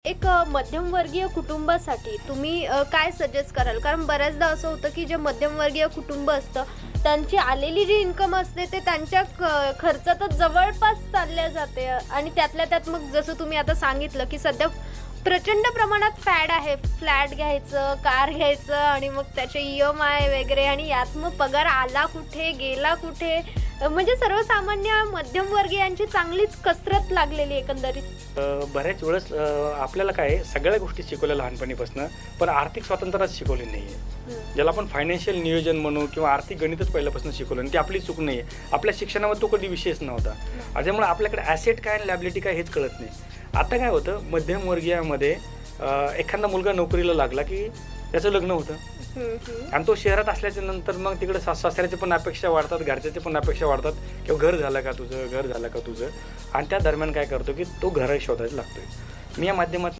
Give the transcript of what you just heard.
एक मध्यमवर्गीय कुटुंबासाठी तुम्ही काय सजेस्ट कराल? कारण बऱ्याचदा असं होतं, की जे मध्यमवर्गीय कुटुंब असतं, त्यांची आलेली जी इन्कम असते ते त्यांच्या खर्चातच जवळपास चालल्या जाते आणि त्यातल्या त्यात मग जसं तुम्ही आता सांगितलं, की सध्या प्रचंड प्रमाणात फॅड आहे. फ्लॅट घ्यायचं, कार घ्यायचं आणि मग त्याचे EMI वगैरे आणि यात मग पगार आला कुठे, गेला कुठे? म्हणजे सर्वसामान्य मध्यमवर्गीयांची चांगलीच कसरत लागलेली एकंदरीत. बऱ्याच वेळेस आपल्याला काय आहे, सगळ्या गोष्टी शिकवल्या लहानपणीपासून, पण आर्थिक स्वातंत्र्यच शिकवली नाही आहे. ज्याला आपण फायनान्शियल नियोजन म्हणू किंवा आर्थिक गणितच पहिल्यापासून शिकवलं आणि ती आपली चूक नाही आहे. आपल्या शिक्षणामध्ये तो कधी विषयच नव्हता. त्यामुळे आपल्याकडे ॲसेट काय आणि लायबिलिटी काय हेच कळत नाही. आता काय होतं, मध्यमवर्गीयामध्ये एखादा मुलगा नोकरीला लागला की त्याचं लग्न होतं आणि तो शहरात असल्याच्या नंतर मग तिकडे सासऱ्याचे पण अपेक्षा वाढतात, घरच्याचे पण अपेक्षा वाढतात किंवा घर झालं का तुझं, घर झालं का तुझं. आणि त्या दरम्यान काय करतो की तो घर शोधायला लागतोय. मी या माध्यमात